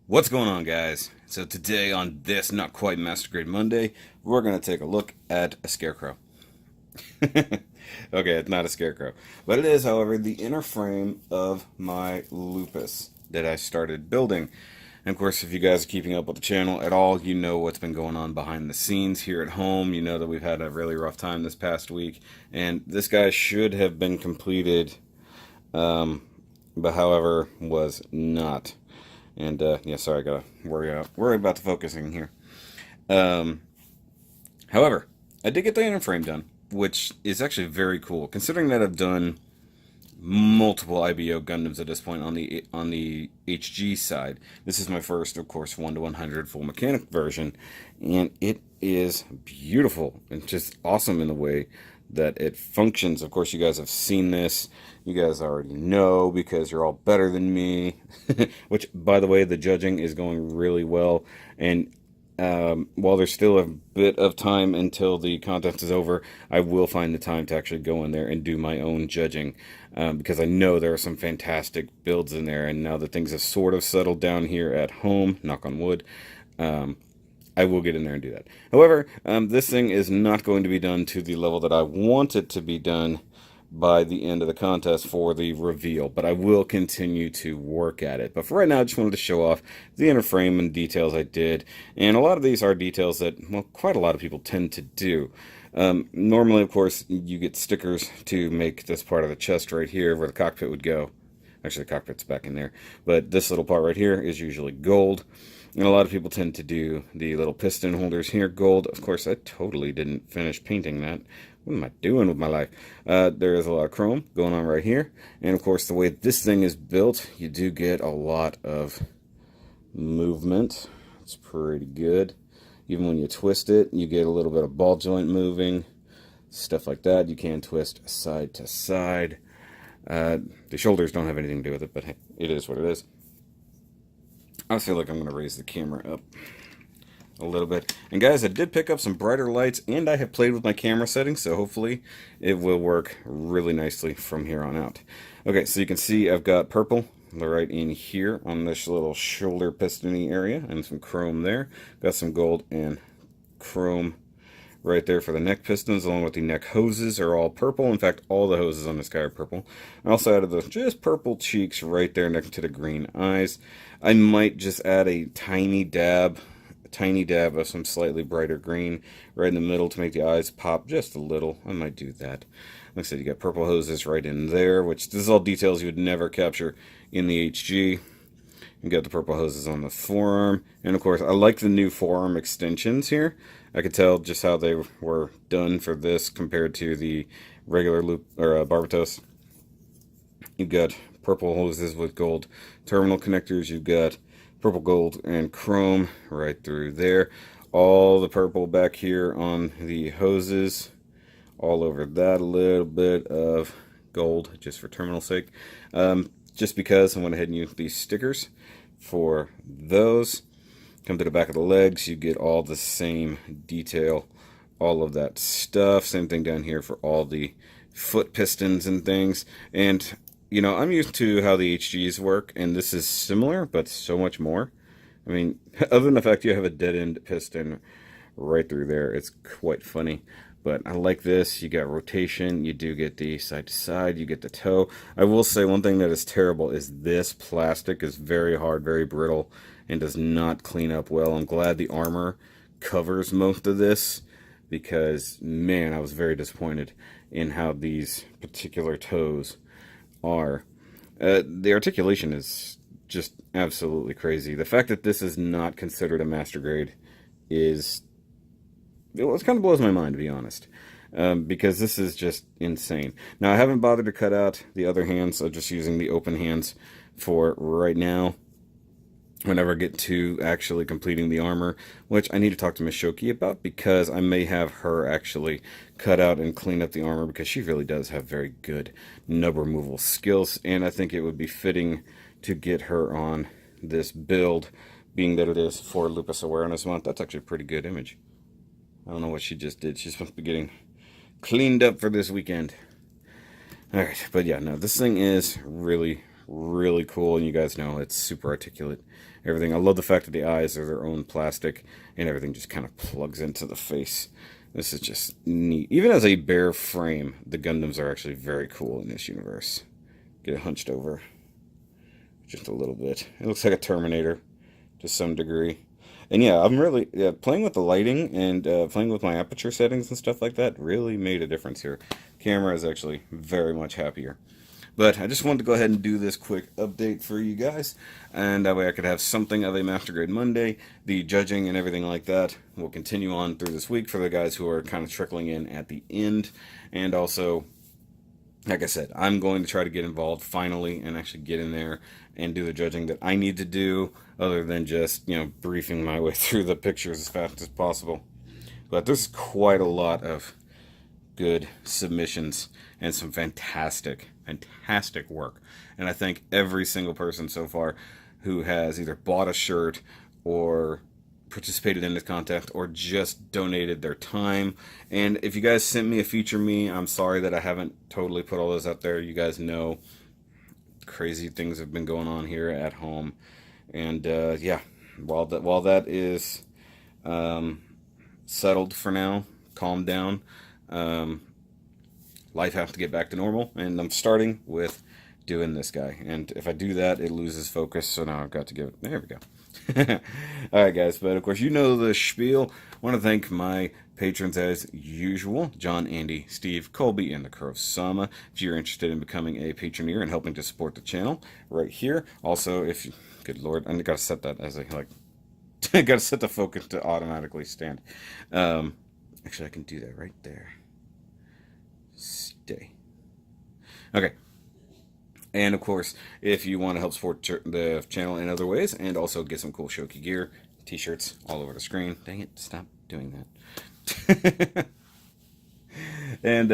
What's going on, guys? So today on this Not Quite Master Grade Monday, we're going to take a look at a scarecrow. Okay, it's not a scarecrow, but it is, however, the inner frame of my lupus that I started building. And of course, if you guys are keeping up with the channel at all, you know what's been going on behind the scenes here at home. You know that we've had a really rough time this past week, and this guy should have been completed, but however, was not. And yeah, sorry, I gotta worry about the focusing here. Um, However, I did get the inner frame done, which is actually very cool, considering that I've done multiple IBO Gundams at this point on the HG side. This is my first, of course, 1/100 full mechanic version, and it is beautiful and just awesome in the way that it functions. Of course, you guys have seen this. You guys already know because you're all better than me. Which, by the way, the judging is going really well, and while there's still a bit of time until the contest is over, I will find the time to actually go in there and do my own judging, because I know there are some fantastic builds in there, and now that things have sort of settled down here at home, knock on wood, I will get in there and do that. However, this thing is not going to be done to the level that I want it to be done by the end of the contest for the reveal, but I will continue to work at it. But for right now, I just wanted to show off the inner frame and details I did, and a lot of these are details that, well, quite a lot of people tend to do. Normally, of course, you get stickers to make this part of the chest right here where the cockpit would go. Actually, the cockpit's back in there, but this little part right here is usually gold. And a lot of people tend to do the little piston holders here gold. Of course, I totally didn't finish painting that. What am I doing with my life? There is a lot of chrome going on right here. And of course, the way this thing is built, you do get a lot of movement. It's pretty good. Even when you twist it, you get a little bit of ball joint moving. Stuff like that. You can twist side to side. The shoulders don't have anything to do with it, but hey, it is what it is. I feel like I'm going to raise the camera up a little bit. And guys, I did pick up some brighter lights, and I have played with my camera settings, so hopefully it will work really nicely from here on out. Okay, so you can see I've got purple right in here on this little shoulder pistony area, and some chrome there. Got some gold and chrome right there for the neck pistons, along with the neck hoses are all purple. In fact, all the hoses on this guy are purple. I also added those just purple cheeks right there next to the green eyes. I might just add a tiny dab of some slightly brighter green right in the middle to make the eyes pop just a little. I might do that. Like I said, you got purple hoses right in there, which this is all details you would never capture in the HG. You got the purple hoses on the forearm, and of course I like the new forearm extensions here. I could tell just how they were done for this compared to the regular loop or Barbatos. You've got purple hoses with gold terminal connectors. You've got purple, gold, and chrome right through there. All the purple back here on the hoses. All over that, a little bit of gold just for terminal sake. Just because I went ahead and used these stickers for those. Come to the back of the legs, you get all the same detail, all of that stuff. Same thing down here for all the foot pistons and things. And, you know, I'm used to how the HGs work, and this is similar, but so much more. I mean, other than the fact you have a dead-end piston right through there, it's quite funny. But I like this. You got rotation. You do get the side to side. You get the toe. I will say one thing that is terrible is this plastic is very hard, very brittle, and does not clean up well. I'm glad the armor covers most of this because, man, I was very disappointed in how these particular toes are. The articulation is just absolutely crazy. The fact that this is not considered a master grade is... it kind of blows my mind, to be honest, because this is just insane. Now, I haven't bothered to cut out the other hands. I'm just using the open hands for right now. Whenever I get to actually completing the armor, which I need to talk to Miss Shoki about, because I may have her actually cut out and clean up the armor, because she really does have very good nub removal skills, and I think it would be fitting to get her on this build, being that it is for Lupus Awareness Month. That's actually a pretty good image. I don't know what she just did. She's supposed to be getting cleaned up for this weekend. Alright, but yeah, no, this thing is really, really cool, and you guys know it's super articulate. Everything. I love the fact that the eyes are their own plastic, and everything just kind of plugs into the face. This is just neat. Even as a bare frame, the Gundams are actually very cool in this universe. Get it hunched over just a little bit. It looks like a Terminator to some degree. And yeah, I'm really playing with the lighting and playing with my aperture settings and stuff like that really made a difference here. Camera is actually very much happier. But I just wanted to go ahead and do this quick update for you guys, and that way I could have something of a Master Grade Monday. The judging and everything like that will continue on through this week for the guys who are kind of trickling in at the end. And also, like I said, I'm going to try to get involved finally and actually get in there and do the judging that I need to do, other than just, briefing my way through the pictures as fast as possible. But there's quite a lot of good submissions and some fantastic work. And I thank every single person so far who has either bought a shirt or participated in this contest or just donated their time. And if you guys sent me a feature me, I'm sorry that I haven't totally put all those out there. You guys know crazy things have been going on here at home. And yeah, while that is settled for now, calmed down, life has to get back to normal, and I'm starting with doing this guy. And if I do that, it loses focus, so now I've got to give it... There we go. Alright guys, but of course you know the spiel. I want to thank my patrons as usual: John, Andy, Steve, Kolby, and TheKrowSama. If you're interested in becoming a patroneer and helping to support the channel, right here. Also, if you... Good lord, I gotta set that as a, I gotta set the focus to automatically stand. Actually, I can do that right there. Stay. Okay. And of course, if you want to help support the channel in other ways and also get some cool Shoki gear, t-shirts all over the screen. Dang it, stop doing that. And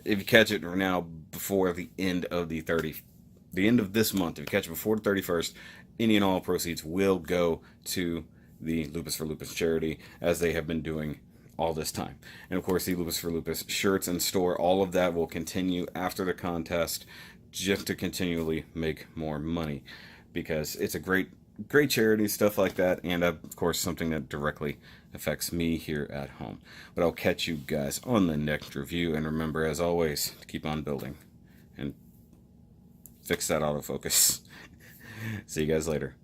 if you catch it now before the end of the end of this month, if you catch it before the 31st, any and all proceeds will go to the Lupus for Lupus charity, as they have been doing all this time. And of course, the Lupus for Lupus shirts and store, all of that will continue after the contest, just to continually make more money, because it's a great charity, stuff like that, and of course something that directly affects me here at home. But I'll catch you guys on the next review, and remember, as always, to keep on building and fix that autofocus. See you guys later.